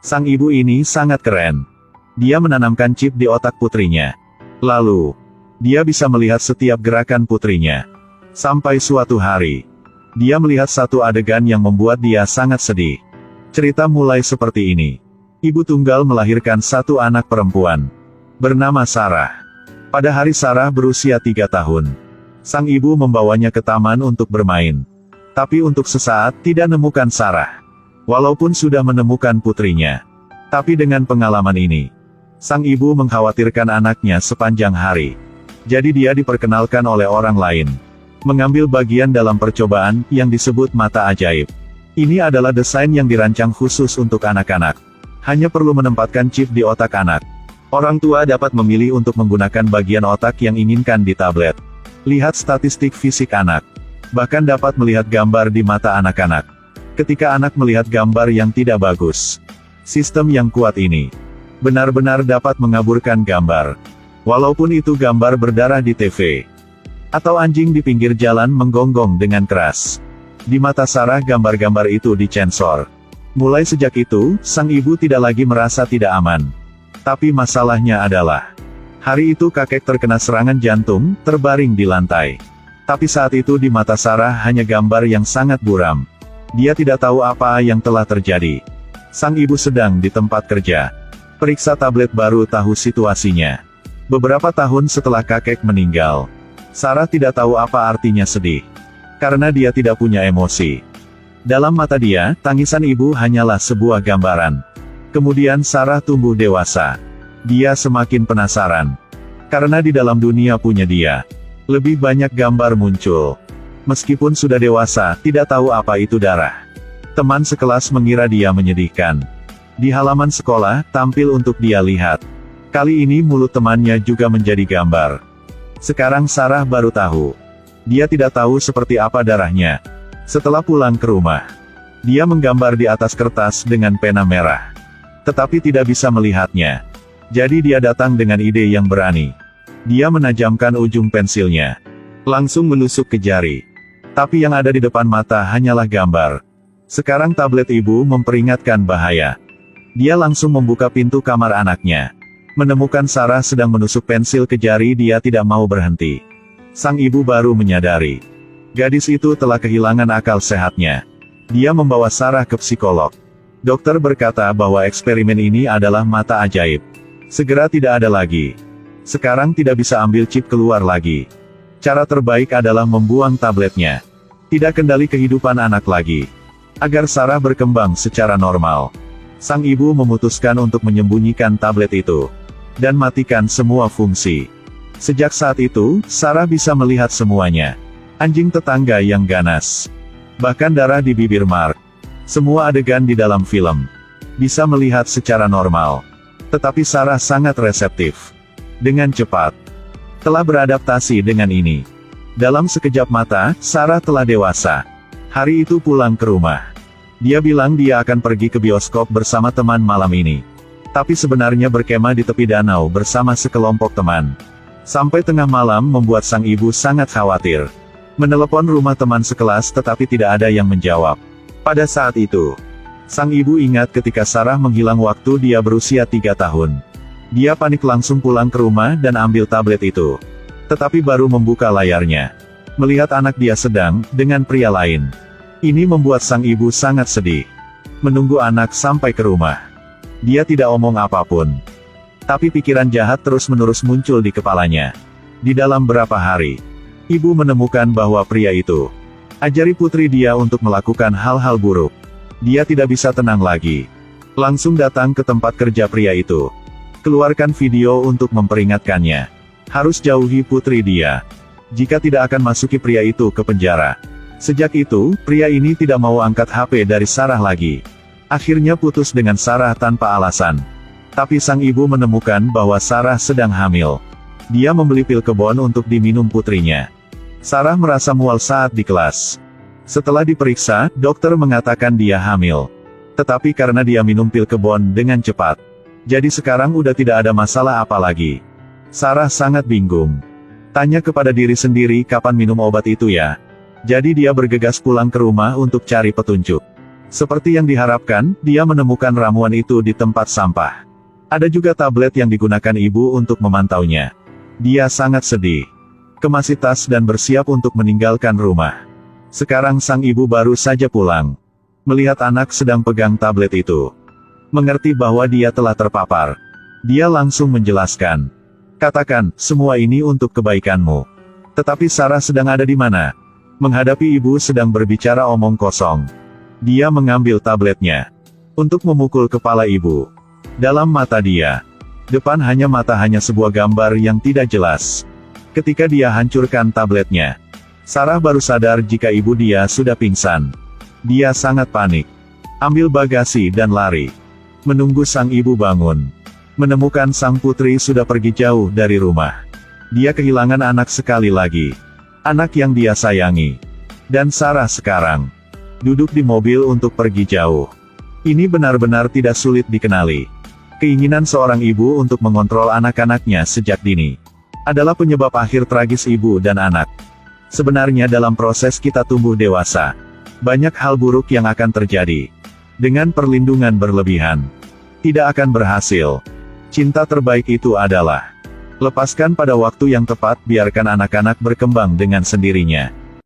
Sang ibu ini sangat keren. Dia menanamkan chip di otak putrinya. Lalu, dia bisa melihat setiap gerakan putrinya. Sampai suatu hari, dia melihat satu adegan yang membuat dia sangat sedih. Cerita mulai seperti ini. Ibu tunggal melahirkan satu anak perempuan. Bernama Sarah. Pada hari Sarah berusia 3 tahun. Sang ibu membawanya ke taman untuk bermain. Tapi untuk sesaat tidak menemukan Sarah. Walaupun sudah menemukan putrinya. Tapi dengan pengalaman ini, sang ibu mengkhawatirkan anaknya sepanjang hari. Jadi dia diperkenalkan oleh orang lain. Mengambil bagian dalam percobaan yang disebut mata ajaib. Ini adalah desain yang dirancang khusus untuk anak-anak. Hanya perlu menempatkan chip di otak anak. Orang tua dapat memilih untuk menggunakan bagian otak yang inginkan di tablet. Lihat statistik fisik anak. Bahkan dapat melihat gambar di mata anak-anak. Ketika anak melihat gambar yang tidak bagus, sistem yang kuat ini benar-benar dapat mengaburkan gambar. Walaupun itu gambar berdarah di TV. Atau anjing di pinggir jalan menggonggong dengan keras. Di mata Sarah gambar-gambar itu dicensor. Mulai sejak itu, sang ibu tidak lagi merasa tidak aman. Tapi masalahnya adalah, hari itu kakek terkena serangan jantung, terbaring di lantai. Tapi saat itu di mata Sarah hanya gambar yang sangat buram. Dia tidak tahu apa yang telah terjadi. Sang ibu sedang di tempat kerja. Periksa tablet baru tahu situasinya. Beberapa tahun setelah kakek meninggal, Sarah tidak tahu apa artinya sedih. Karena dia tidak punya emosi. Dalam mata dia, tangisan ibu hanyalah sebuah gambaran. Kemudian Sarah tumbuh dewasa. Dia semakin penasaran. Karena di dalam dunia punya dia, lebih banyak gambar muncul. Meskipun sudah dewasa, tidak tahu apa itu darah. Teman sekelas mengira dia menyedihkan. Di halaman sekolah, tampil untuk dia lihat. Kali ini mulut temannya juga menjadi gambar. Sekarang Sarah baru tahu. Dia tidak tahu seperti apa darahnya. Setelah pulang ke rumah, dia menggambar di atas kertas dengan pena merah. Tetapi tidak bisa melihatnya. Jadi dia datang dengan ide yang berani. Dia menajamkan ujung pensilnya. Langsung menusuk ke jari. Tapi yang ada di depan mata hanyalah gambar. Sekarang tablet ibu memperingatkan bahaya. Dia langsung membuka pintu kamar anaknya. Menemukan Sarah sedang menusuk pensil ke jari, dia tidak mau berhenti. Sang ibu baru menyadari. Gadis itu telah kehilangan akal sehatnya. Dia membawa Sarah ke psikolog. Dokter berkata bahwa eksperimen ini adalah mata ajaib. Segera tidak ada lagi. Sekarang tidak bisa ambil chip keluar lagi. Cara terbaik adalah membuang tabletnya. Tidak kendali kehidupan anak lagi. Agar Sarah berkembang secara normal. Sang ibu memutuskan untuk menyembunyikan tablet itu. Dan matikan semua fungsi. Sejak saat itu, Sarah bisa melihat semuanya. Anjing tetangga yang ganas. Bahkan darah di bibir Mark. Semua adegan di dalam film. Bisa melihat secara normal. Tetapi Sarah sangat reseptif. Dengan cepat. Telah beradaptasi dengan ini. Dalam sekejap mata, Sarah telah dewasa. Hari itu pulang ke rumah. Dia bilang dia akan pergi ke bioskop bersama teman malam ini. Tapi sebenarnya berkemah di tepi danau bersama sekelompok teman. Sampai tengah malam membuat sang ibu sangat khawatir. Menelepon rumah teman sekelas tetapi tidak ada yang menjawab. Pada saat itu, sang ibu ingat ketika Sarah menghilang waktu dia berusia 3 tahun. Dia panik langsung pulang ke rumah dan ambil tablet itu. Tetapi baru membuka layarnya, melihat anak dia sedang dengan pria lain. Ini membuat sang ibu sangat sedih. Menunggu anak sampai ke rumah. Dia tidak omong apapun. Tapi pikiran jahat terus-menerus muncul di kepalanya. Di dalam berapa hari, ibu menemukan bahwa pria itu ajari putri dia untuk melakukan hal-hal buruk. Dia tidak bisa tenang lagi. Langsung datang ke tempat kerja pria itu. Keluarkan video untuk memperingatkannya. Harus jauhi putri dia. Jika tidak akan masuki pria itu ke penjara. Sejak itu, pria ini tidak mau angkat HP dari Sarah lagi. Akhirnya putus dengan Sarah tanpa alasan. Tapi sang ibu menemukan bahwa Sarah sedang hamil. Dia membeli pil kebon untuk diminum putrinya. Sarah merasa mual saat di kelas. Setelah diperiksa, dokter mengatakan dia hamil. Tetapi karena dia minum pil kebon dengan cepat. Jadi sekarang udah tidak ada masalah apa lagi. Sarah sangat bingung. Tanya kepada diri sendiri kapan minum obat itu ya. Jadi dia bergegas pulang ke rumah untuk cari petunjuk. Seperti yang diharapkan, dia menemukan ramuan itu di tempat sampah. Ada juga tablet yang digunakan ibu untuk memantaunya. Dia sangat sedih, kemasi tas dan bersiap untuk meninggalkan rumah. Sekarang sang ibu baru saja pulang. Melihat anak sedang pegang tablet itu, mengerti bahwa dia telah terpapar. Dia langsung menjelaskan. Katakan, semua ini untuk kebaikanmu. Tetapi Sarah sedang ada di mana? Menghadapi ibu sedang berbicara omong kosong. Dia mengambil tabletnya untuk memukul kepala ibu. Dalam mata dia, depan mata hanya sebuah gambar yang tidak jelas. Ketika dia hancurkan tabletnya, Sarah baru sadar jika ibu dia sudah pingsan. Dia sangat panik. Ambil bagasi dan lari. Menunggu sang ibu bangun. Menemukan sang putri sudah pergi jauh dari rumah. Dia kehilangan anak sekali lagi. Anak yang dia sayangi. Dan Sarah sekarang duduk di mobil untuk pergi jauh. Ini benar-benar tidak sulit dikenali. Keinginan seorang ibu untuk mengontrol anak-anaknya sejak dini adalah penyebab akhir tragis ibu dan anak. Sebenarnya dalam proses kita tumbuh dewasa, banyak hal buruk yang akan terjadi. Dengan perlindungan berlebihan, tidak akan berhasil. Cinta terbaik itu adalah lepaskan pada waktu yang tepat, biarkan anak-anak berkembang dengan sendirinya.